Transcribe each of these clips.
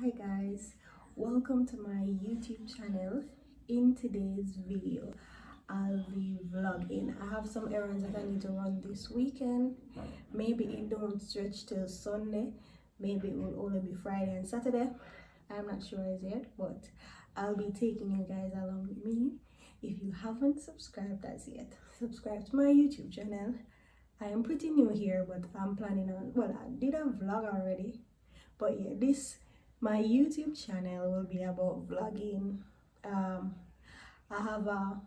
Hi guys, welcome to my YouTube channel. In today's video I'll be vlogging. I have some errands that I need to run this weekend. Maybe it don't stretch till Sunday, maybe it will only be Friday and Saturday. I'm not sure as yet, but I'll be taking you guys along with me. If you haven't subscribed as yet, subscribe to my YouTube channel. I am pretty new here, but I'm planning on, well, I did a vlog already, but yeah, my YouTube channel will be about vlogging. I have a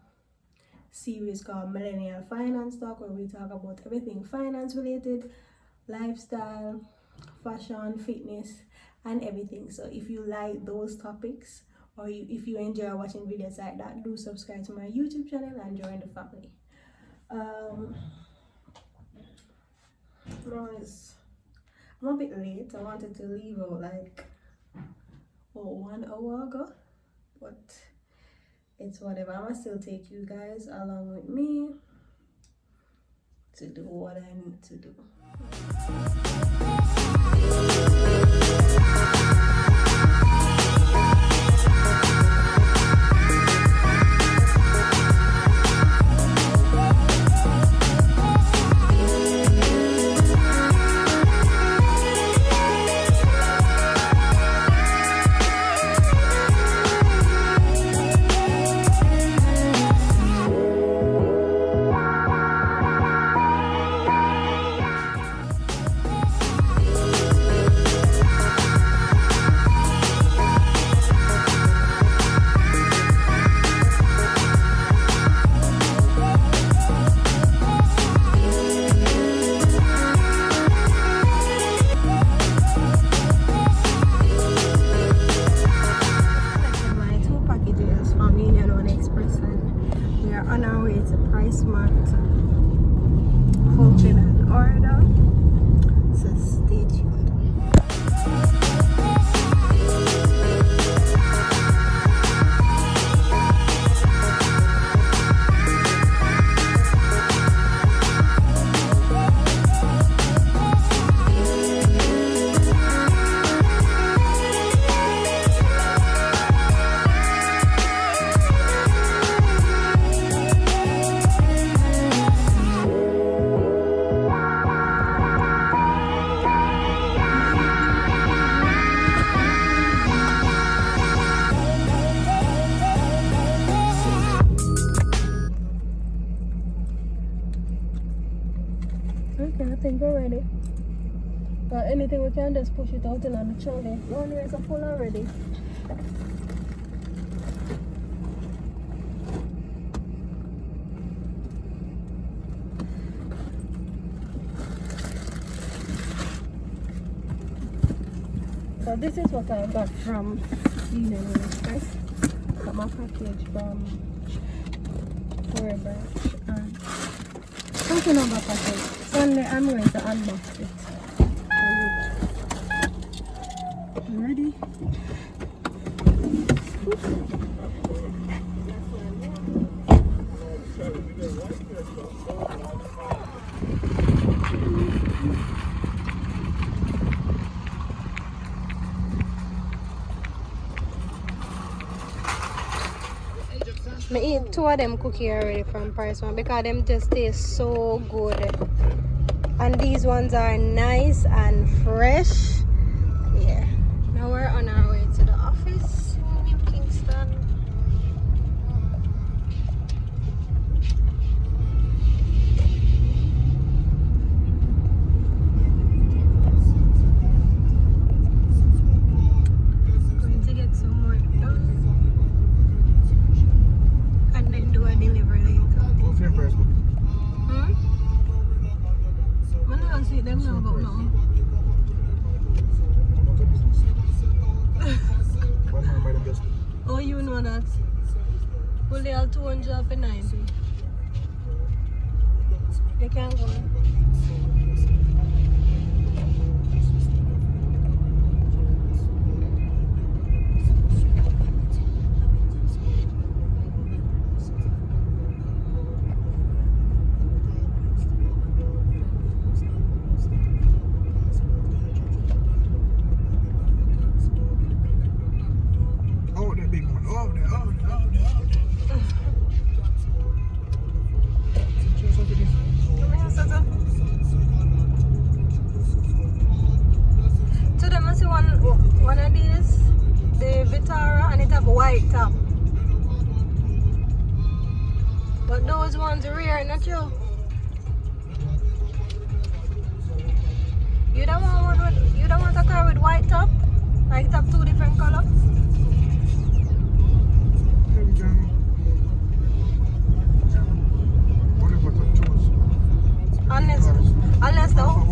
series called Millennial Finance Talk where we talk about everything finance related, lifestyle, fashion, fitness, and everything. So if you like those topics, or if you enjoy watching videos like that, do subscribe to my YouTube channel and join the family. I'm a bit late. I wanted to leave out like 1 hour ago, but it's whatever. I'm gonna still take you guys along with me to do what I need to do. Okay, I think we're ready. Anything we can just push it out in on the trolley. Runways are full already. So this is what I got from Union Express. Got my package from Tory, Burch, and something on my package. Sunday I'm going to unbox it. You ready? I eat 2 of them cookies already from Price One because them just taste so good. And these ones are nice and fresh. Yeah. Now we're on our way to the office in New Kingston. Going to get some more done and then do a delivery later. What's your price? I don't see them now, but no. Oh, you know that. Only all 200 and 90. You can't go. white top. But those ones are rare, not you? You don't want a car with white top? Like top two different colors? Unless the oh.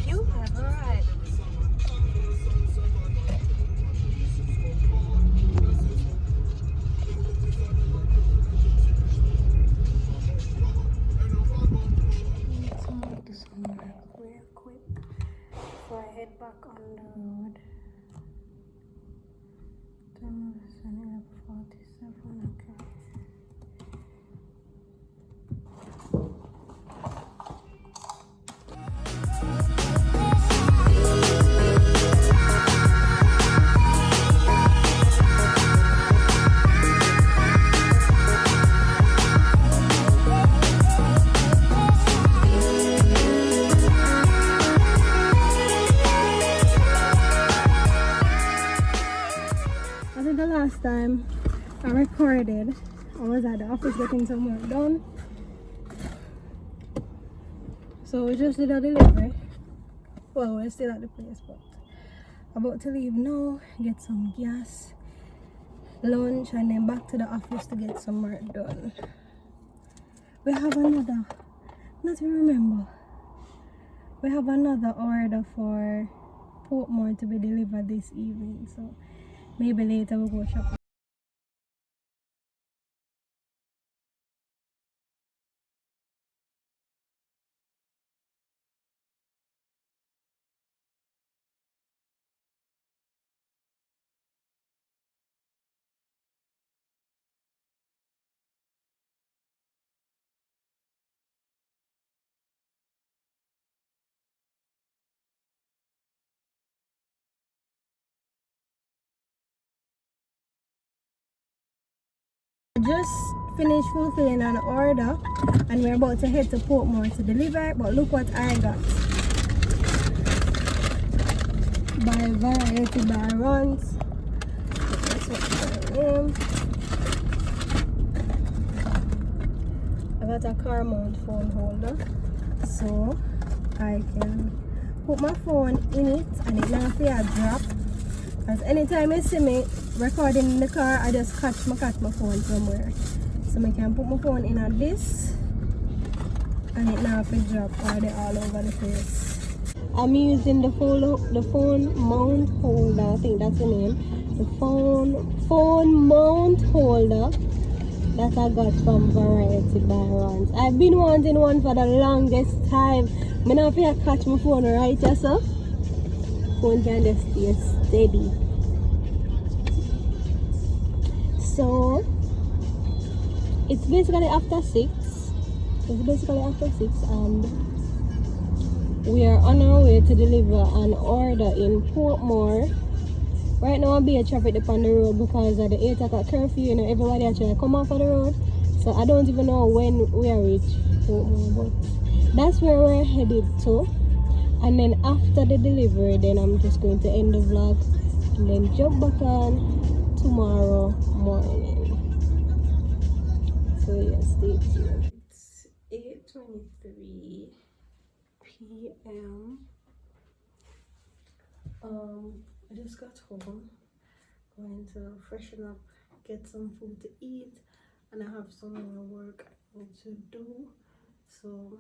You have a right. Let's do some real quick before I head back on the road. 11:47, okay. I think the last time I recorded, I was at the office getting some work done. So we just did a delivery. Well, we're still at the place, but about to leave now, get some gas, lunch, and then back to the office to get some work done. We have another, not to remember, we have another order for Portmore to be delivered this evening, so maybe later we'll go shopping. Just finished fulfilling an order and we're about to head to Portmore to deliver, but look what I got. By Variety by Errands. That's what I got a car mount phone holder, so I can put my phone in it and it not feel a drop. Because anytime you see me recording in the car, I just catch my phone somewhere. So I can put my phone in at this and it not feel drop or they all over the place. I'm using the phone mount holder, I think that's the name. The phone mount holder that I got from Variety by Errands. I've been wanting one for the longest time. I don't feel to catch my phone right here, so phone can just stay steady. So it's basically after 6. And we are on our way to deliver an order in Portmore. Right now I'm being traffic up on the road because of the 8 o'clock curfew, you know, everybody actually come off of the road. So I don't even know when we are reach Portmore, but that's where we're headed to. And then after the delivery, then I'm just going to end the vlog and then jump back on tomorrow morning. So yeah, stay tuned. It's 8:23 p.m. I just got home, going to freshen up, get some food to eat, and I have some more work I need to do. So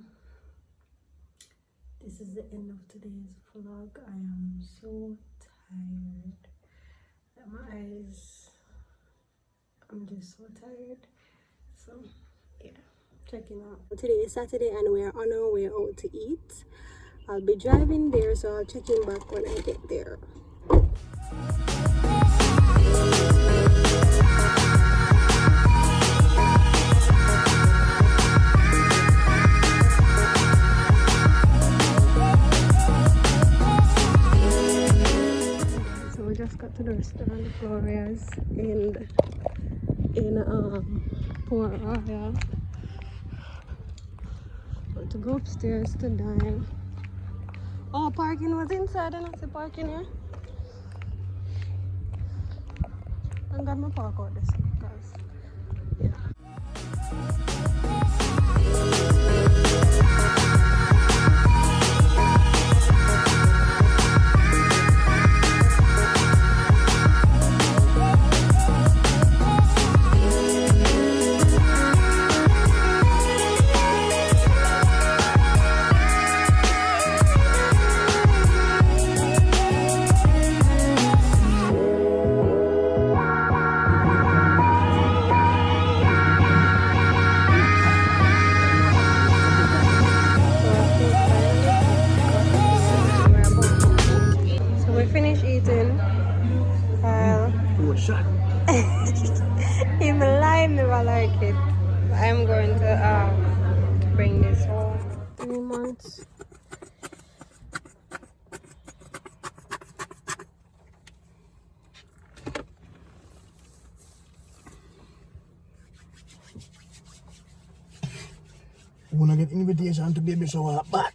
this is the end of today's vlog. I am so tired. My eyes, I'm just so tired. So yeah, checking out. Today is Saturday and we are on our way out to eat. I'll be driving there, so I'll check in back when I get there. So we just got to the restaurant Gloria's in Port Royal. to go upstairs to dine. Oh, parking was inside and I see parking here. I'm gonna park out this because yeah. In the line, never like it. I'm going to bring this home. 3 months. You wanna get invitation to baby shower back?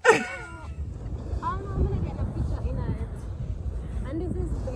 I'm gonna get a picture in it. And this is the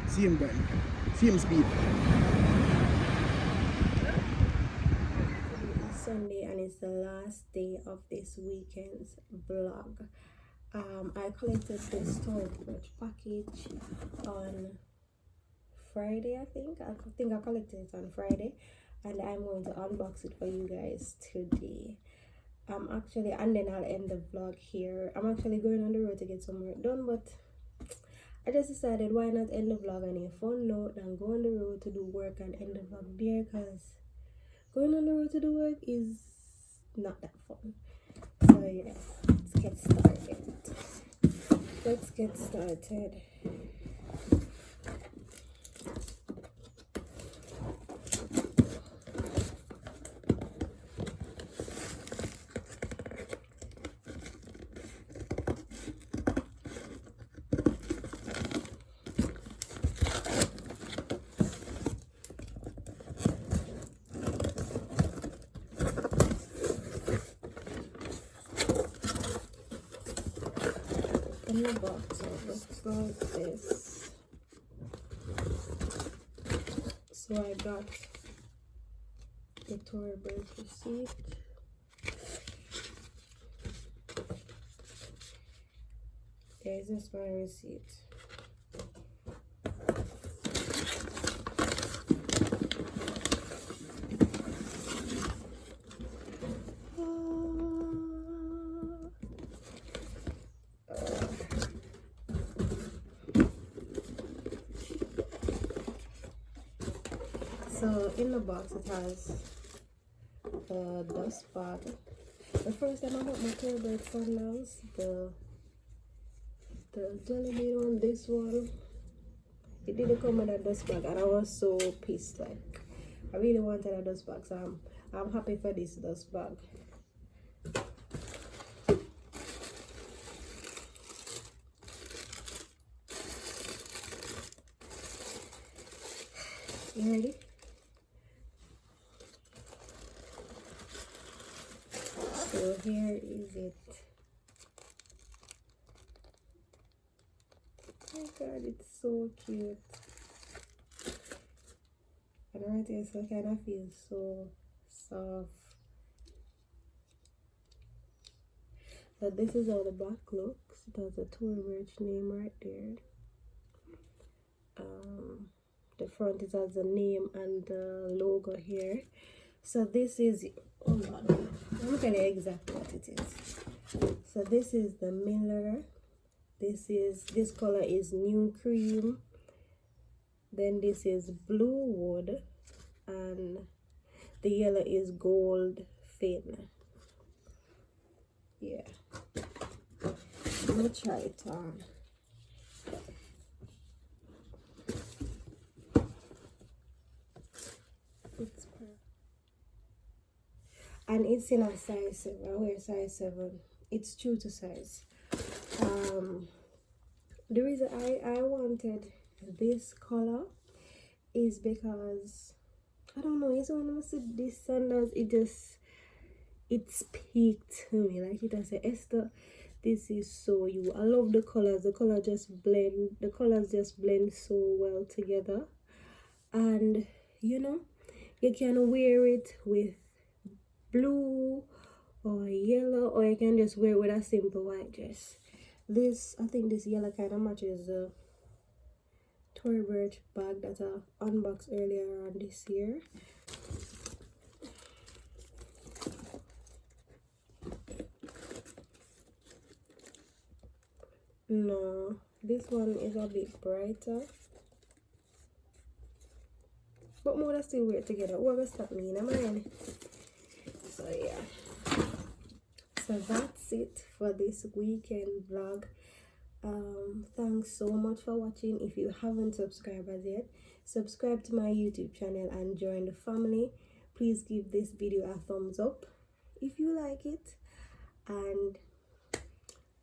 Same button, same speed. It's Sunday and it's the last day of this weekend's vlog. I collected this Tory Burch package on Friday, I think I collected it on Friday, and I'm going to unbox it for you guys today. Actually, and then I'll end the vlog here. I'm actually going on the road to get some work done, but I just decided why not end the vlog on a fun note and go on the road to do work and end the vlog there, because going on the road to do work is not that fun. So yeah, let's get started. In the box it looks like this. So I got the Tory Burch receipt. Guys, this is my receipt. So in the box it has the dust bag. The first time I got my Tory Burch sandals, the jelly bean on this one, it didn't come with a dust bag, and I was so pissed. Like, I really wanted a dust bag, so I'm happy for this dust bag. You ready? So here is it. Oh my god, it's so cute. And right here, so kind of feels so soft. So this is how the back looks. It has a Tory Burch name right there. The front is has the name and the logo here. So this is, oh god, I'm gonna exactly what it is. So this is the Miller. This color is new cream. Then this is blue wood, and the yellow is gold fin. Yeah, let me try it on. It's and it's in a size 7. I wear size 7. It's true to size. The reason I wanted this color is because I don't know, it's when I see these sandals, it speaks to me. Like it, I say, Esther, this is so you. I love the colors. The colors just blend so well together. And you know, you can wear it with blue or yellow, or you can just wear it with a simple white dress. This, I think this yellow kind of matches the Tory Burch bag that I unboxed earlier on this year. No, this one is a bit brighter, but more that still wear it together. Whoever stop me in a mind. So yeah, so that's it for this weekend vlog. Thanks so much for watching. If you haven't subscribed as yet, subscribe to my YouTube channel and join the family. Please give this video a thumbs up if you like it, and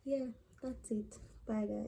yeah, that's it. Bye guys.